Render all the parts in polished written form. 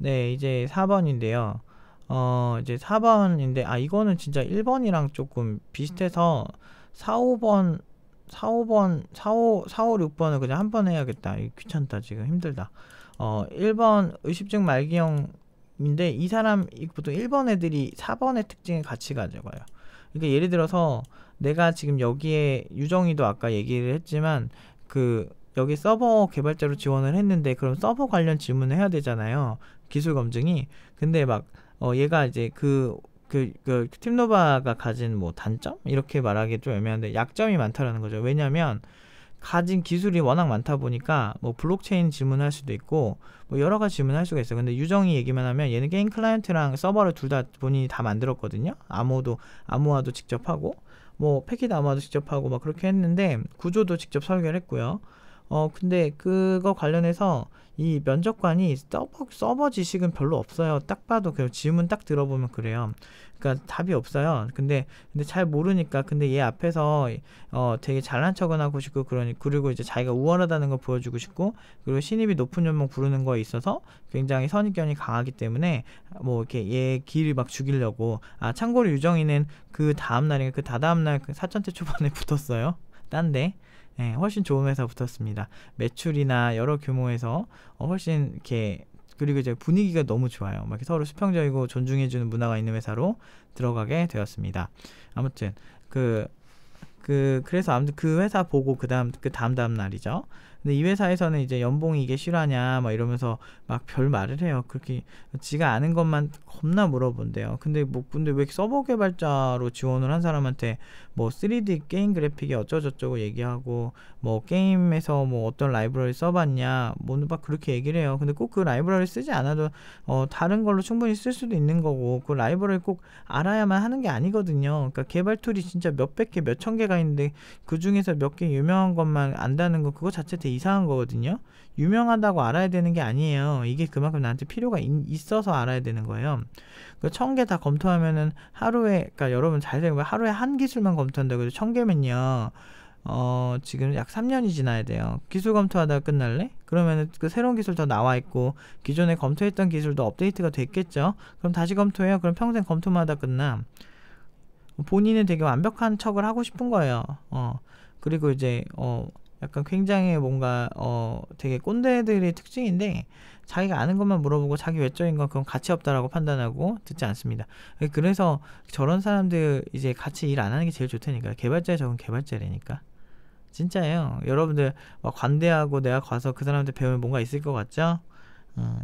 네, 이제 4번인데요. 이제 4번인데, 이거는 진짜 1번이랑 조금 비슷해서 4, 5번, 4, 5번, 4, 5, 6번을 그냥 한 번 해야겠다. 이거 귀찮다, 지금 힘들다. 1번 의식증 말기형인데, 이 사람, 보통 1번 애들이 4번의 특징을 같이 가져가요. 그러니까 예를 들어서, 내가 지금 여기에, 유정이도 아까 얘기를 했지만, 여기 서버 개발자로 지원을 했는데, 그럼 서버 관련 질문을 해야 되잖아요. 기술 검증이. 근데 막 얘가 이제 팀노바가 가진 뭐 단점 이렇게 말하기 좀 애매한데 약점이 많다라는 거죠. 왜냐면 가진 기술이 워낙 많다 보니까 뭐 블록체인 질문할 수도 있고 뭐 여러 가지 질문할 수가 있어요. 근데 유정이 얘기만 하면 얘는 게임 클라이언트랑 서버를 둘 다 본인이 다 만들었거든요. 암호화도 직접 하고 뭐 패킷 암호화도 직접 하고 막 그렇게 했는데 구조도 직접 설계를 했고요. 근데 그거 관련해서 이 면접관이 서버 지식은 별로 없어요. 딱 봐도 그 질문 딱 들어보면 그래요. 그러니까 답이 없어요. 근데 잘 모르니까 근데 얘 앞에서 되게 잘난 척은 하고 싶고 그리고 이제 자기가 우월하다는 걸 보여주고 싶고 그리고 신입이 높은 연봉 부르는 거에 있어서 굉장히 선입견이 강하기 때문에 뭐 이렇게 얘 기를 막 죽이려고 참고로 유정이는 그 다음날인가 그 다다음날 그 사천태 초반에 붙었어요. 딴데 네, 훨씬 좋은 회사 붙었습니다. 매출이나 여러 규모에서 훨씬 이렇게 그리고 이제 분위기가 너무 좋아요. 막 이렇게 서로 수평적이고 존중해주는 문화가 있는 회사로 들어가게 되었습니다. 아무튼 그래서 아무튼 그 회사 보고 그 다음 날이죠. 근데 이 회사에서는 이제 연봉이 이게 실화냐 막 이러면서 막 별 말을 해요. 그렇게 지가 아는 것만 겁나 물어본대요. 근데 왜 서버 개발자로 지원을 한 사람한테 뭐 3D 게임 그래픽이 어쩌고저쩌고 얘기하고 뭐 게임에서 뭐 어떤 라이브러리 써봤냐 뭐 막 그렇게 얘기를 해요. 근데 꼭 그 라이브러리 쓰지 않아도 다른 걸로 충분히 쓸 수도 있는 거고 그 라이브러리 꼭 알아야만 하는 게 아니거든요. 그러니까 개발 툴이 진짜 몇백 개, 몇천 개가 있는데 그 중에서 몇 개 유명한 것만 안다는 거 그거 자체 되게 이상한 거거든요. 유명하다고 알아야 되는 게 아니에요. 이게 그만큼 나한테 필요가 있어서 알아야 되는 거예요. 그 1000개 다 검토하면은 그러니까 여러분 잘 생각해보면 하루에 한 기술만 검토한다고 해도 1000개면요. 지금 약 3년이 지나야 돼요. 기술 검토하다가 끝날래? 그러면은 그 새로운 기술 더 나와 있고 기존에 검토했던 기술도 업데이트가 됐겠죠? 그럼 다시 검토해요. 그럼 평생 검토마다 끝나. 본인은 되게 완벽한 척을 하고 싶은 거예요. 그리고 이제 약간 굉장히 뭔가 되게 꼰대들의 특징인데 자기가 아는 것만 물어보고 자기 외적인 건 그건 가치 없다라고 판단하고 듣지 않습니다. 그래서 저런 사람들 이제 같이 일 안 하는 게 제일 좋다니까요. 개발자에 적은 개발자라니까. 진짜예요. 여러분들 막 관대하고 내가 가서 그 사람한테 배우면 뭔가 있을 것 같죠?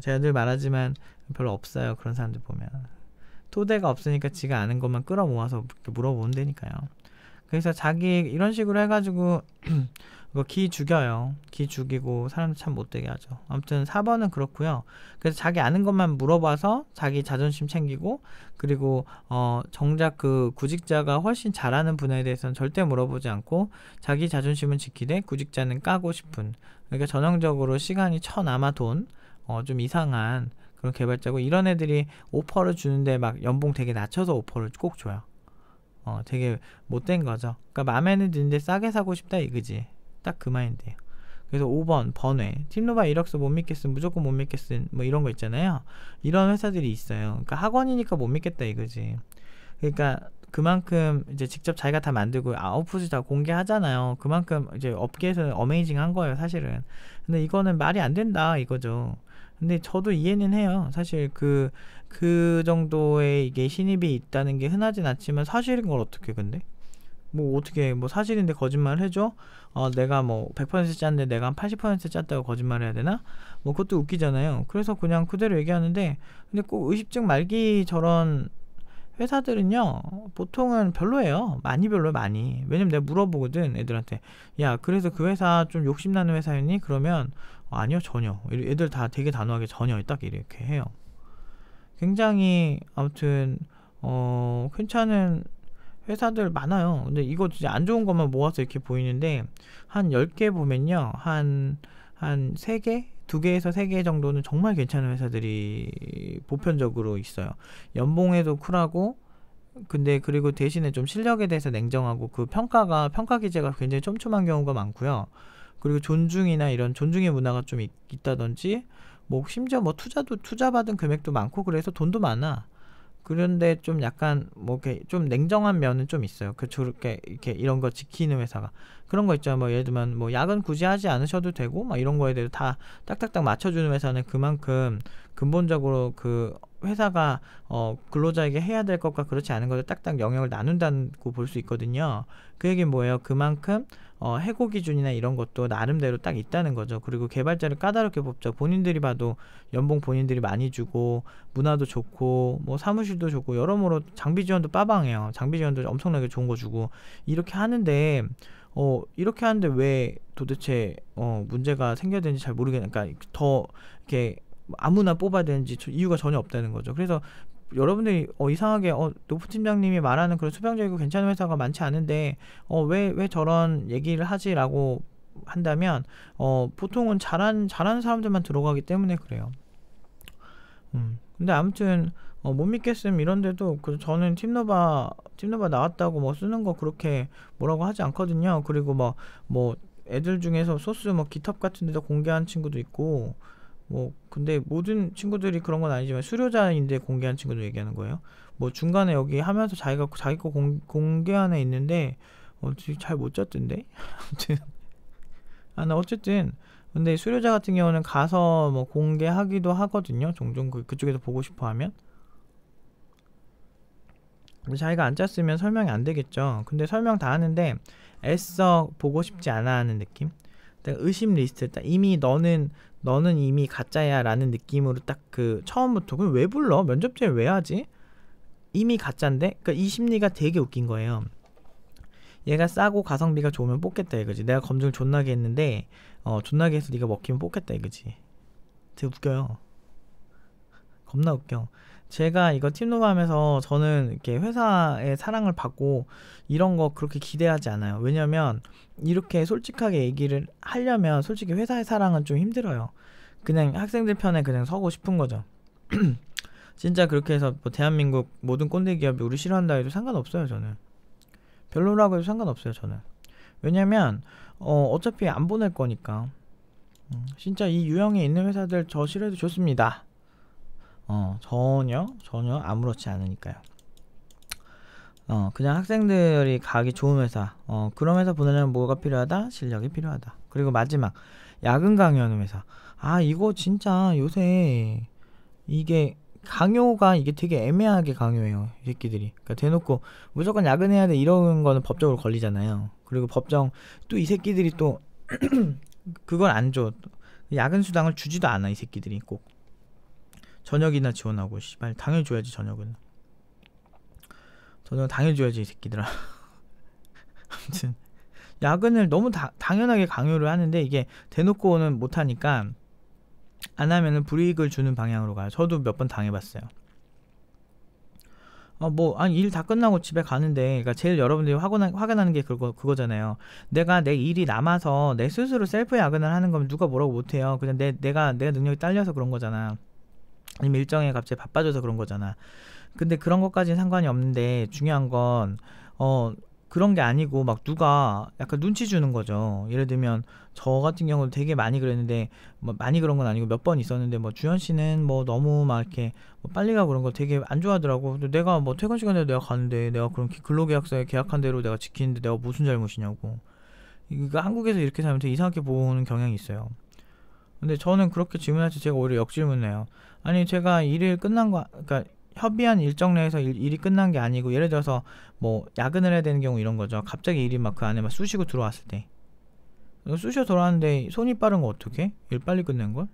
제가 늘 말하지만 별로 없어요. 그런 사람들 보면. 토대가 없으니까 지가 아는 것만 끌어모아서 물어본다니까요. 그래서 자기 이런 식으로 해가지고 그거 기 죽여요. 기 죽이고 사람들 참 못되게 하죠. 아무튼 4번은 그렇고요. 그래서 자기 아는 것만 물어봐서 자기 자존심 챙기고 그리고 정작 그 구직자가 훨씬 잘하는 분야에 대해서는 절대 물어보지 않고 자기 자존심은 지키되 구직자는 까고 싶은 그러니까 전형적으로 시간이 쳐남아 돈 좀 이상한 그런 개발자고 이런 애들이 오퍼를 주는데 막 연봉 되게 낮춰서 오퍼를 꼭 줘요. 되게 못된 거죠. 그러니까 맘에는 드는데 싸게 사고 싶다 이거지. 딱 그 마인드예요. 그래서 5번 번외 팀노바 이력서 못 믿겠음 무조건 못 믿겠음 뭐 이런 거 있잖아요. 이런 회사들이 있어요. 그러니까 학원이니까 못 믿겠다 이거지. 그러니까 그만큼 이제 직접 자기가 다 만들고 아웃풋을 다 공개하잖아요. 그만큼 이제 업계에서는 어메이징한 거예요 사실은. 근데 이거는 말이 안 된다 이거죠. 근데 저도 이해는 해요. 사실 그 정도의 이게 신입이 있다는 게 흔하진 않지만 사실인 걸 어떻게 근데? 뭐 어떻게 뭐 사실인데 거짓말 해줘? 내가 뭐 100% 짰는데 내가 한 80% 짰다고 거짓말 해야 되나? 뭐 그것도 웃기잖아요. 그래서 그냥 그대로 얘기하는데 근데 꼭 의식증 말기 저런 회사들은요 보통은 별로예요. 많이 별로예요 많이. 왜냐면 내가 물어보거든 애들한테 야 그래서 그 회사 좀 욕심나는 회사였니? 그러면 아니요 전혀. 애들 다 되게 단호하게 전혀 딱 이렇게 해요. 굉장히 아무튼 괜찮은 회사들 많아요. 근데 이거 진짜 안 좋은 것만 모아서 이렇게 보이는데 한 10개 보면요 한 3개? 2개에서 3개 정도는 정말 괜찮은 회사들이 보편적으로 있어요. 연봉에도 쿨하고 근데 그리고 대신에 좀 실력에 대해서 냉정하고 그 평가 기제가 굉장히 촘촘한 경우가 많고요. 그리고 존중이나 이런 존중의 문화가 좀 있다든지 뭐 심지어 뭐 투자 받은 금액도 많고 그래서 돈도 많아. 그런데 좀 약간 뭐 이렇게 좀 냉정한 면은 좀 있어요. 그 저렇게 이렇게 이런 거 지키는 회사가 그런 거 있잖아. 뭐 예를 들면 뭐 야근 굳이 하지 않으셔도 되고 막 이런 거에 대해서 다 딱딱딱 맞춰주는 회사는 그만큼 근본적으로 그 회사가 근로자에게 해야 될 것과 그렇지 않은 것을 딱딱 영역을 나눈다고 볼 수 있거든요. 그 얘기는 뭐예요? 그만큼 해고 기준이나 이런 것도 나름대로 딱 있다는 거죠. 그리고 개발자를 까다롭게 뽑죠. 본인들이 봐도 연봉 본인들이 많이 주고 문화도 좋고 뭐 사무실도 좋고 여러모로 장비 지원도 빠방해요. 장비 지원도 엄청나게 좋은 거 주고 이렇게 하는데 왜 도대체 문제가 생겨야 되는지 잘 모르겠는. 그러니까 더 이렇게 아무나 뽑아야 되는지 이유가 전혀 없다는 거죠. 그래서 여러분들이 이상하게 노프 팀장님이 말하는 그런 수평적이고 괜찮은 회사가 많지 않은데 왜 저런 얘기를 하지라고 한다면 보통은 잘하는 사람들만 들어가기 때문에 그래요. 근데 아무튼 못 믿겠음 이런데도 저는 팀노바 나왔다고 뭐 쓰는 거 그렇게 뭐라고 하지 않거든요. 그리고 뭐 애들 중에서 소스 뭐 깃헙 같은 데다 공개한 친구도 있고 뭐 근데 모든 친구들이 그런 건 아니지만 수료자인데 공개한 친구도 얘기하는 거예요. 뭐 중간에 여기 하면서 자기 거 공개한 애 있는데 잘 못 잤던데. 아무튼 나 어쨌든 근데 수료자 같은 경우는 가서 뭐 공개하기도 하거든요. 종종 그쪽에서 보고 싶어 하면. 근데 자기가 안 짰으면 설명이 안 되겠죠. 근데 설명 다 하는데 애써 보고 싶지 않아 하는 느낌. 의심 리스트 딱 이미 너는 이미 가짜야 라는 느낌으로 딱 처음부터 그럼 왜 불러? 면접제를 왜 하지? 이미 가짜인데? 그러니까 이 심리가 되게 웃긴 거예요. 얘가 싸고 가성비가 좋으면 뽑겠다 이거지. 내가 검증을 존나게 했는데 존나게 해서 네가 먹히면 뽑겠다 이거지. 되게 웃겨요. 겁나 웃겨. 제가 이거 팀노바 하면서 저는 이렇게 회사의 사랑을 받고 이런 거 그렇게 기대하지 않아요. 왜냐면 이렇게 솔직하게 얘기를 하려면 솔직히 회사의 사랑은 좀 힘들어요. 그냥 학생들 편에 그냥 서고 싶은 거죠. 진짜 그렇게 해서 뭐 대한민국 모든 꼰대 기업이 우리 싫어한다 해도 상관없어요. 저는 별로라고 해도 상관없어요. 저는 왜냐면 어차피 안 보낼 거니까. 진짜 이 유형에 있는 회사들 저 싫어해도 좋습니다. 전혀 아무렇지 않으니까요. 그냥 학생들이 가기 좋은 회사, 그런 회사 보내려면 뭐가 필요하다? 실력이 필요하다. 그리고 마지막, 야근 강요하는 회사. 이거 진짜 요새 이게 강요가 이게 되게 애매하게 강요해요. 이 새끼들이. 그러니까 대놓고 무조건 야근해야 돼 이런 거는 법적으로 걸리잖아요. 그리고 법정 또 이 새끼들이 또 그걸 안 줘. 야근 수당을 주지도 않아 이 새끼들이 꼭. 저녁이나 지원하고 씨발 당연히 줘야지. 저녁은 당연히 줘야지 이 새끼들아. 아무튼 야근을 너무 당연하게 강요를 하는데 이게 대놓고는 못하니까 안 하면은 불이익을 주는 방향으로 가요. 저도 몇 번 당해봤어요. 일 다 끝나고 집에 가는데, 그러니까 제일 여러분들이 화가 나는 게 그거잖아요. 내가 내 일이 남아서 내 스스로 셀프 야근을 하는 거면 누가 뭐라고 못해요. 그냥 내가 능력이 딸려서 그런 거잖아. 아니면 일정에 갑자기 바빠져서 그런 거잖아. 근데 그런 것까지는 상관이 없는데 중요한 건 그런 게 아니고 막 누가 약간 눈치 주는 거죠. 예를 들면 저 같은 경우도 되게 많이 그랬는데 뭐 많이 그런 건 아니고 몇 번 있었는데 뭐 주현 씨는 뭐 너무 막 이렇게 뭐 빨리 가고 그런 거 되게 안 좋아하더라고. 근데 내가 뭐 퇴근 시간에 내가 가는데 내가 그런 근로계약서에 계약한 대로 내가 지키는데 내가 무슨 잘못이냐고. 이거 한국에서 이렇게 살면 되게 이상하게 보는 경향이 있어요. 근데 저는 그렇게 질문할 때 제가 오히려 역질문해요. 아니 제가 일을 끝난 거 그러니까 협의한 일정 내에서 일이 끝난 게 아니고 예를 들어서 뭐 야근을 해야 되는 경우 이런 거죠. 갑자기 일이 막 그 안에 막 쑤시고 들어왔을 때 쑤셔 들어왔는데 손이 빠른 거 어떡해? 일 빨리 끝낸 걸?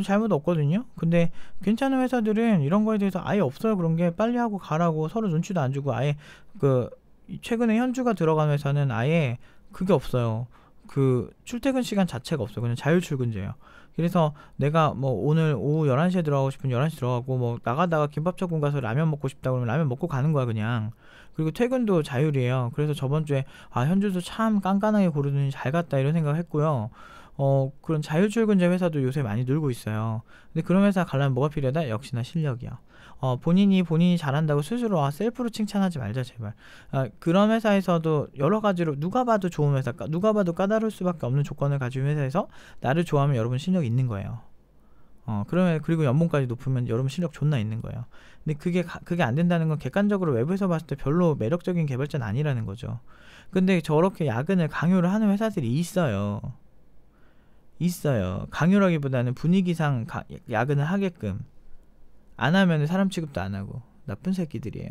잘못 없거든요. 근데 괜찮은 회사들은 이런 거에 대해서 아예 없어요. 그런 게 빨리 하고 가라고 서로 눈치도 안 주고 아예 최근에 현주가 들어간 회사는 아예 그게 없어요. 출퇴근 시간 자체가 없어요. 그냥 자율 출근제예요. 그래서 내가 뭐 오늘 오후 11시에 들어가고 싶으면 11시 들어가고 뭐 나가다가 김밥천국 가서 라면 먹고 싶다 그러면 라면 먹고 가는 거야 그냥. 그리고 퇴근도 자율이에요. 그래서 저번 주에 현주도 참 깐깐하게 고르더니 잘 갔다 이런 생각을 했고요. 그런 자율 출근제 회사도 요새 많이 늘고 있어요. 근데 그런 회사 가려면 뭐가 필요하다? 역시나 실력이야. 본인이 잘한다고 스스로 셀프로 칭찬하지 말자 제발. 그런 회사에서도 여러 가지로 누가 봐도 좋은 회사, 누가 봐도 까다로울 수밖에 없는 조건을 가진 회사에서 나를 좋아하면 여러분 실력이 있는 거예요. 그러면 그리고 연봉까지 높으면 여러분 실력 존나 있는 거예요. 근데 그게 안 된다는 건 객관적으로 외부에서 봤을 때 별로 매력적인 개발자는 아니라는 거죠. 근데 저렇게 야근을 강요를 하는 회사들이 있어요. 강요라기보다는 분위기상 야근을 하게끔. 안 하면 사람 취급도 안 하고 나쁜 새끼들이에요.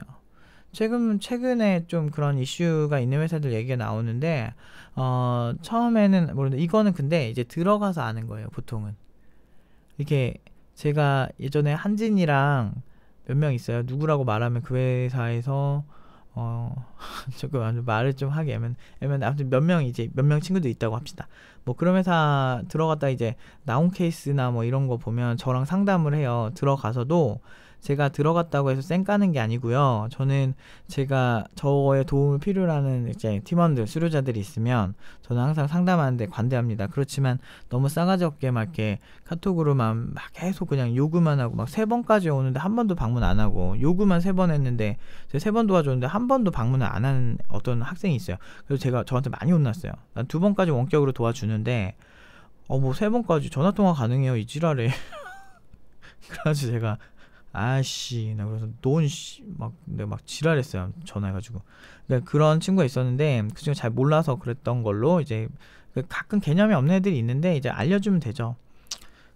최근에 좀 그런 이슈가 있는 회사들 얘기가 나오는데 처음에는 모르는데 이거는 근데 이제 들어가서 아는 거예요. 보통은 이렇게 제가 예전에 한진이랑 몇 명 있어요. 누구라고 말하면 그 회사에서 조금 말을 좀 하기 애매한 아무튼 몇 명 친구들 있다고 합시다. 뭐 그런 회사 들어갔다 이제 나온 케이스나 뭐 이런 거 보면 저랑 상담을 해요. 들어가서도 제가 들어갔다고 해서 쌩 까는 게 아니고요. 저는 제가 저의 도움을 필요로 하는 이제 팀원들, 수료자들이 있으면 저는 항상 상담하는데 관대합니다. 그렇지만 너무 싸가지 없게 막 이렇게 카톡으로만 막 계속 그냥 요구만 하고 막 3번까지 오는데 한 번도 방문 안 하고 요구만 3번 했는데 제가 3번 도와줬는데 한 번도 방문을 안 하는 어떤 학생이 있어요. 그래서 저한테 많이 혼났어요. 난 2번까지 원격으로 도와주는데 뭐 3번까지 전화통화 가능해요 이 지랄에. 그래가지고 제가 아씨 나 그래서 내가 막 지랄했어요. 전화해가지고. 그러니까 그런 친구가 있었는데 그 친구 잘 몰라서 그랬던 걸로 이제 가끔 개념이 없는 애들이 있는데 이제 알려주면 되죠.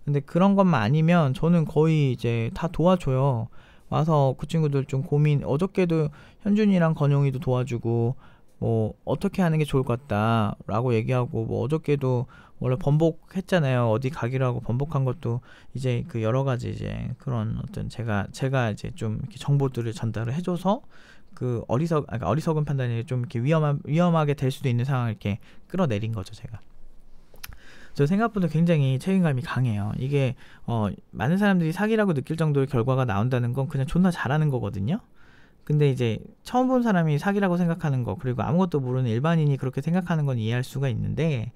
근데 그런 것만 아니면 저는 거의 이제 다 도와줘요. 와서 그 친구들 좀 고민, 어저께도 현준이랑 건용이도 도와주고 뭐 어떻게 하는 게 좋을 것 같다 라고 얘기하고, 뭐 어저께도 원래 번복했잖아요. 어디 가기로 하고 번복한 것도 이제 그 여러 가지 이제 그런 어떤 제가 이제 좀 이렇게 정보들을 전달을 해줘서 그 어리석은 판단이 좀 이렇게 위험하게 될 수도 있는 상황을 이렇게 끌어내린 거죠. 제가. 저 생각보다 굉장히 책임감이 강해요. 이게 많은 사람들이 사기라고 느낄 정도의 결과가 나온다는 건 그냥 존나 잘하는 거거든요. 근데 이제 처음 본 사람이 사기라고 생각하는 거, 그리고 아무것도 모르는 일반인이 그렇게 생각하는 건 이해할 수가 있는데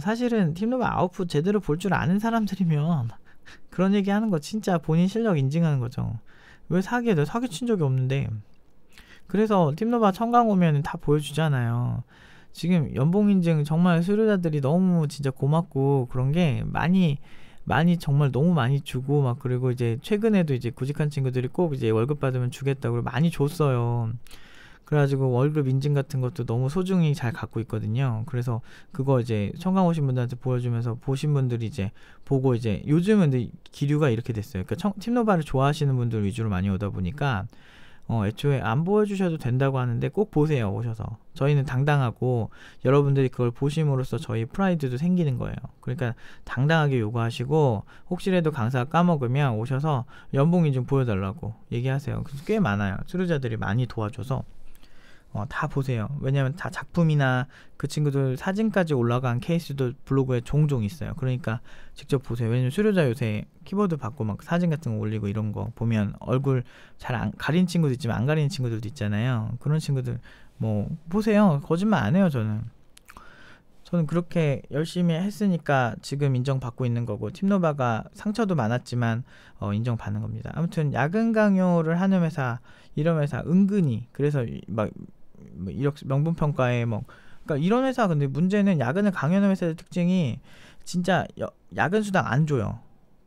사실은 팀노바 아웃풋 제대로 볼 줄 아는 사람들이면 그런 얘기 하는 거 진짜 본인 실력 인증하는 거죠. 왜 사기해? 내가 사기친 적이 없는데. 그래서 팀노바 청강 오면 다 보여주잖아요. 지금 연봉 인증 정말 수료자들이 너무 진짜 고맙고 그런 게 많이 정말 너무 많이 주고 막, 그리고 이제 최근에도 이제 구직한 친구들이 꼭 이제 월급 받으면 주겠다고 많이 줬어요. 그래가지고 월급 인증 같은 것도 너무 소중히 잘 갖고 있거든요. 그래서 그거 이제 청강 오신 분들한테 보여주면서 보신 분들이 이제 보고, 이제 요즘은 근데 기류가 이렇게 됐어요. 그러니까 팀노바를 좋아하시는 분들 위주로 많이 오다 보니까 애초에 안 보여주셔도 된다고 하는데 꼭 보세요. 오셔서. 저희는 당당하고 여러분들이 그걸 보심으로써 저희 프라이드도 생기는 거예요. 그러니까 당당하게 요구하시고, 혹시라도 강사가 까먹으면 오셔서 연봉이 좀 보여달라고 얘기하세요. 그래서 꽤 많아요. 수료자들이 많이 도와줘서 다 보세요. 왜냐면 다 작품이나 그 친구들 사진까지 올라간 케이스도 블로그에 종종 있어요. 그러니까 직접 보세요. 왜냐면 수료자 요새 키보드 받고 막 사진 같은 거 올리고 이런 거 보면 얼굴 잘 안 가린 친구도 있지만 안 가리는 친구들도 있잖아요. 그런 친구들 뭐 보세요. 거짓말 안 해요. 저는 그렇게 열심히 했으니까 지금 인정받고 있는 거고, 팀노바가 상처도 많았지만 인정받는 겁니다. 아무튼 야근 강요를 하는 회사, 이런 회사 은근히, 그래서 막 이렇게 명분평가에 그러니까 이런 회사, 근데 문제는 야근을 강요하는 회사의 특징이 진짜 야근 수당 안 줘요.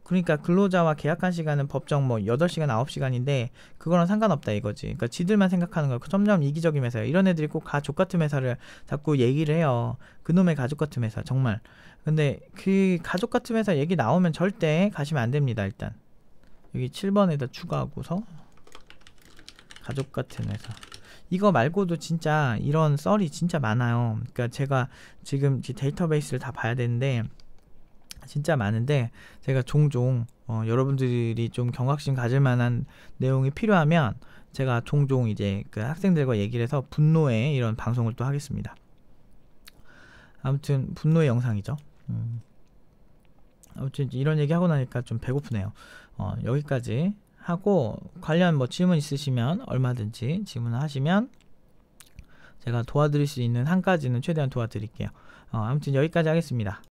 그러니까 근로자와 계약한 시간은 법정 8시간 9시간인데 그거랑 상관없다 이거지. 그러니까 지들만 생각하는 거예요. 점점 이기적인 회사예요. 이런 애들이 꼭 가족 같은 회사를 자꾸 얘기를 해요. 그놈의 가족 같은 회사 정말. 근데 그 가족 같은 회사 얘기 나오면 절대 가시면 안 됩니다. 일단 여기 7번에다 추가하고서 가족 같은 회사, 이거 말고도 진짜 이런 썰이 진짜 많아요. 그러니까 제가 지금 데이터베이스를 다 봐야 되는데 진짜 많은데, 제가 종종 여러분들이 좀 경각심 가질 만한 내용이 필요하면 제가 종종 이제 그 학생들과 얘기를 해서 분노의 이런 방송을 또 하겠습니다. 아무튼 분노의 영상이죠. 아무튼 이런 얘기 하고 나니까 좀 배고프네요. 여기까지 하고, 관련 질문 있으시면 얼마든지 질문을 하시면 제가 도와드릴 수 있는 한까지는 최대한 도와드릴게요. 아무튼 여기까지 하겠습니다.